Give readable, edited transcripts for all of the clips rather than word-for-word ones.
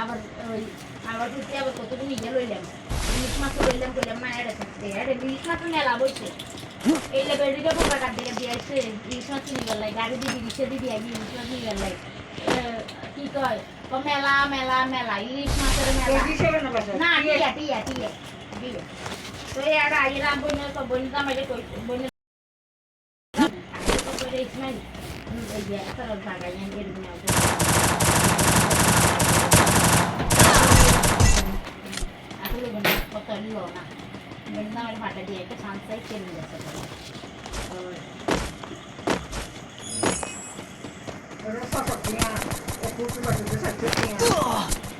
আবার ওই আবার ঘুরতে আবার কতদিন ইয়ে লইলাম ইলিশ মাছ লইলাম কইলাম মায়ের থাকতে আরে ইলিশ মাছ মেলা বইছে এই লেবেরিটা বোকা কাট দিকে দিয়েছে ইলিশ মাছ নিয়ে গেল গাড়ি দিয়ে দিছে দিদি আগে ইলিশ মাছ নিয়ে গেল কি কয় ও মেলা মেলা মেলা ইলিশ মাছের মেলা না টিয়া টিয়া টিয়া টিয়া তো এই আর আইরা বইনে তো বইনে আমাকে কই বইনে তো কই ইসমাইল এই যে তার জায়গা নিয়ে এরকম Lona. Maintenant, elle va te dire que ça ne fait que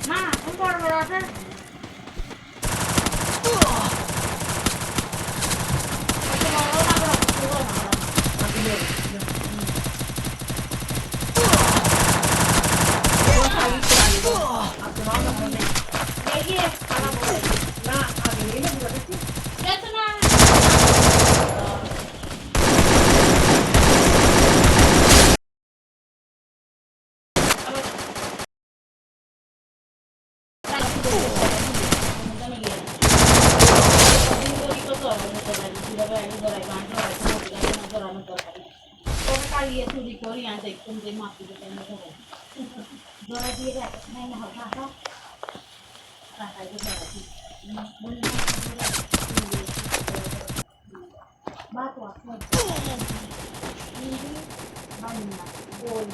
Ma, un po' veloce. Kalian tuh di Korea ada ikut di mati di sana tuh. Dora dia main apa? Rasa itu berarti. Batu apa? Ini banyak. Boy.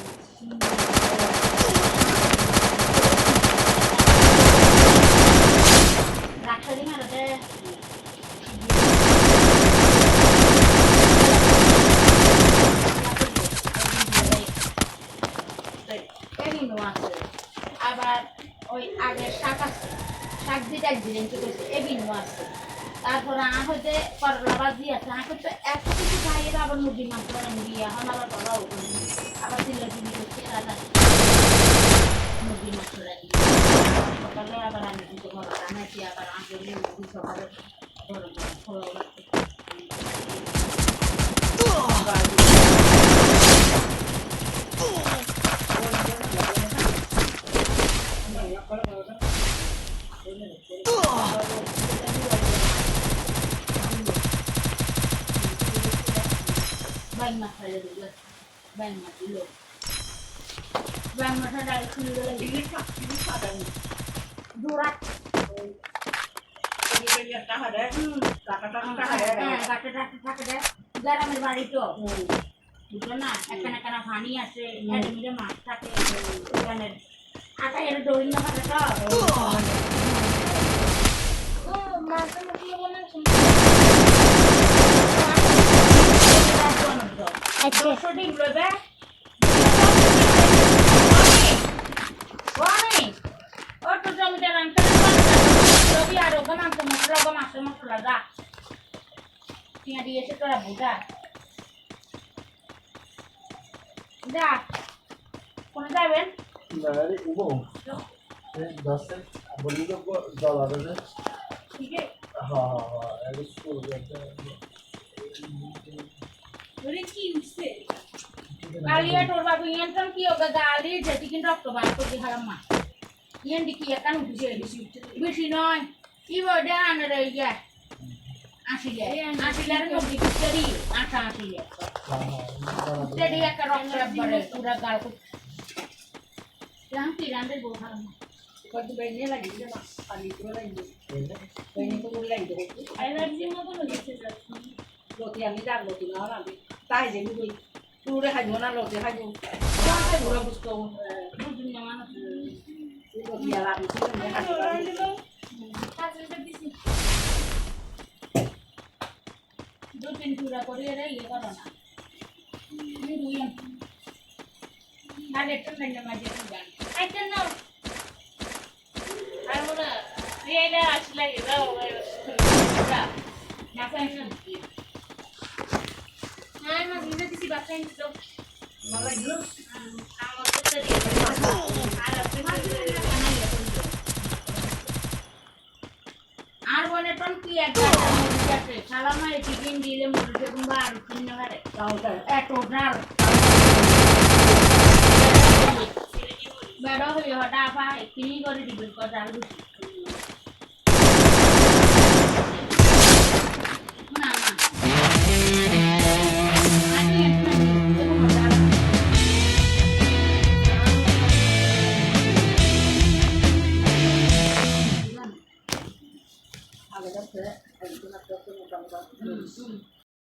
Rasa di mana deh? আবার ওই আগে শাক দিতে একদিন করেছে এবিনও আছে তারপর হচ্ছে করলা ভাজি আছে হচ্ছে এত কিছু খাইয়ে আবার মুরগির মাংস দিয়ে এখন আবার করাও আবার চিল্লাচিল্লি করছে মুরগির মাংস সকালে আবার আমি কিন্তু ঘর রান্নাছি আবার আগে মুরগি সকালে Bang masanya dulu, bang mas dulu, bang masa dari sini dulu ini ada durat, ini banyak kah ada, kata, garam berbalik tu, bukan na, akan pani aja, ada macam masak, bukan ada yang doi nak kata, masa mesti orang semua. আচ্ছা shooting লইবে ওনি ওর তো জমিতে রাখতে রবি আর ওখানে আনতে মশলা যা টিয়া দিয়েছে তোরা বুঝা যা কোন যাবেন না রে উবো দশে বলি তো জল আছে ঠিক আছে হ্যাঁ এটা স্কুল আছে ওরে কি উঠছে কালিয়া তোর বাবু ইয়ান্তন কি ওগা গালি যেটি কিন্তু রক্ত বার করতে হারাম মা ইয়ান দিকি একান উঠছে বেশি নয় কি বড় আনে রে ইয়া আসিলে নবী করি আটা আসিলে তেরি একটা রক্ত বড় পুরা গাল কো রামতি রামদের বউ হারাম কত বেনে লাগিছে না খালি করে লাগিছে বেনে তো লাগিছে এলার্জি মতো হচ্ছে যাচ্ছে লতি আমি ডাক লতি না আমি তাই যে আমি পুরো হাজো না লতি হাজো তাই পুরো বুঝতো বুঝুন না মানুষ লতি আর আমি পুরো হাজো কাজে দিছি দুদিন পুরো করে রে ইয়ে করো না আমি দুই আর একটা মেনে মাঝে গান আইতে না আর মোরা রিয়েলা আসলে এরা না pension Ay, mas hindi si Bakay nito. Mga group. Ang magkita dito. আর বনে টন কি একটা মুরগি আছে সালামা চিকেন দিলে মুরগি কুম্বা আর কিন্ন করে কাউন্টার এত ডাল বেড়া হয়ে হঠাৎ আপা কি করে দিবেন কথা আর না না আগে যাচ্ছে একজন একটা মোটামুটি